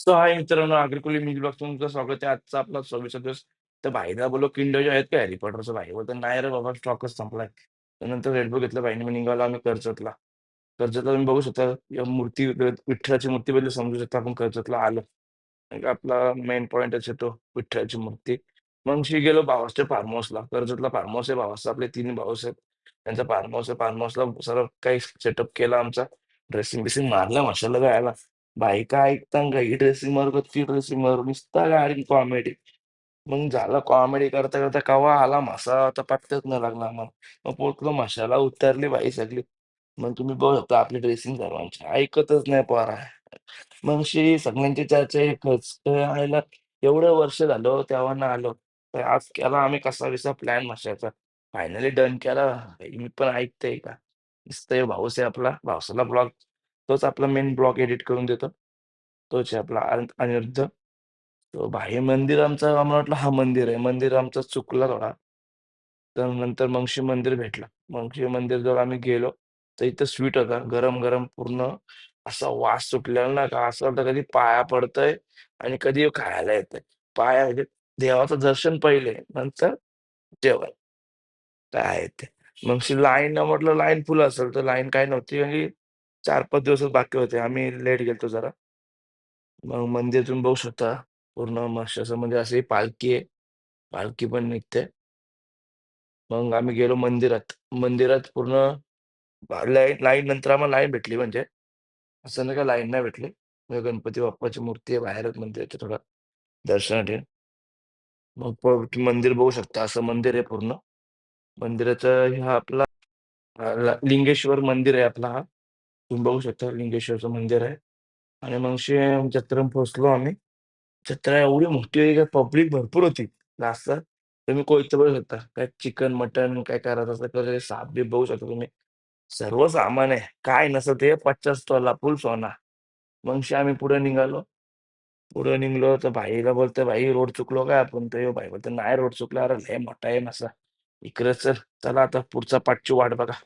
So हाय मित्रांनो, अग्रिकोली music ब्लॉगचं तुमचं स्वागत आहे. आजचा आपला 26वा दिवस. तर भाईला बोललो, "किंडर जॉय आहेत का हॅरी पॉटरचं?" भाई बोलतो, "नाही रे बाबा, स्टॉकच संपलाय." त्यानंतर रेड बुल घेतलं भाईने. मग निघालो आम्ही कर्जतला. कर्जतला तुम्ही बघू शकता, या मूर्ती विठ्ठलाची मूर्ती बद्दल समजू शकता आपण कर्जतला आलो. एक आपला मेन पॉइंटच आहे तो विठ्ठलाची मूर्ती. मग गेलो भावाच्या फार्म हाऊसला. कर्जतला फार्म हाऊस आहे भावाचा. आपले 3 भाऊच आहेत. त्यांचा फार्म हाऊस आहे. फार्म हाऊसला सर्व काही सेटअप केला आमचा. ड्रेसिंग-बिसिंग मारला मशाला गायला. भाई काय ऐकता का ही ड्रेसिंग मारू का ती ड्रेसिंग मारू, नुसता गाडी कॉमेडी. मग झालं कॉमेडी करता करता केव्हा आला मासा तर पत्ताच नाही लागला आम्हाला. मग पोहोचलो मशाला उतरली बाई सगळी. मग तुम्ही बघू शकता आपली ड्रेसिंग सर्वांची ऐकतच नाही पोरा. मग सगळ्यांची चर्चा एकच आयला एवढं वर्ष झालं तेव्हा आलो. तर आज केला आम्ही कसा-विसा प्लॅन माशाचा. फायनली डन केला. भाई मी पण ऐकतंय का? नुसतं हे भाऊच आहे आपला. भावसाला ब्लॉग तोच आपला मेन ब्लॉग एडिट करून देतो. तोच आहे आपला अनिरुद्ध. तो भाई मंदिर आमचं आम्हाला वाटलं हा मंदिर आहे. मंदिर आमचा चुकला थोडा. तर नंतर मगशी मंदिर भेटलं. मगशी मंदिरजवळ आम्ही गेलो. तर इथं स्वीट होता. गरम-गरम पूर्ण असा वास सुटलेला ना का असं वाटतं कधी पाया पडतंय आणि कधी खायला येतंय. पाया म्हणजे देवाचं दर्शन पहिले, नंतर जेवण. काय आहे ते. मगशी लाईन म्हटलं लाईन फुल असेल, तर लाईन काही नव्हती आणि 4-5 दिवसच बाकी होते. आम्ही लेट गेलतो जरा. मग मंदिर तुम्ही बघू शकता. पूर्ण मस्त असं म्हणजे अशी पालखी आहे. पालखी पण निघते. मग आम्ही गेलो मंदिरात. मंदिरात पूर्ण लाईन लाईन नंतर आम्हाला लाईन भेटली म्हणजे. असं नाही का लाईन नाही भेटली. म्हणजे गणपती बाप्पाची मूर्ती आहे बाहेरच मंदिराच्या थोडं दर्शनासाठी. मग मंदिर बघू शकता असं मंदिर आहे पूर्ण. मंदिराचं हा आपला लिंगेश्वर मंदिर आहे आपला हा. तुम्ही बघू शकता लिंगेश्वरचं मंदिर आहे. आणि मग जत्रेला पोहोचलो आम्ही. जत्रा एवढी मोठी आहे, की पब्लिक भरपूर होती जास्त. तुम्ही कोळीचं बघू शकता. काय चिकन, मटण काय करायचं असलं तर साप-बीप बघू शकता तुम्ही. सर्व सामान आहे. काय नसतं ते 50 तोला फुल सोना. मगशी आम्ही पुढे निघालो. पुढे निघालो तर भाईला बोलतोय, "भाई रोड चुकलो काय आपण?" तर ह्यो भाई बोलतो, "नाही रोड चुकला. अरे लय मोठा आहे मासा. इकडे चल. चला आता पुढचा पाठची वाट बघा."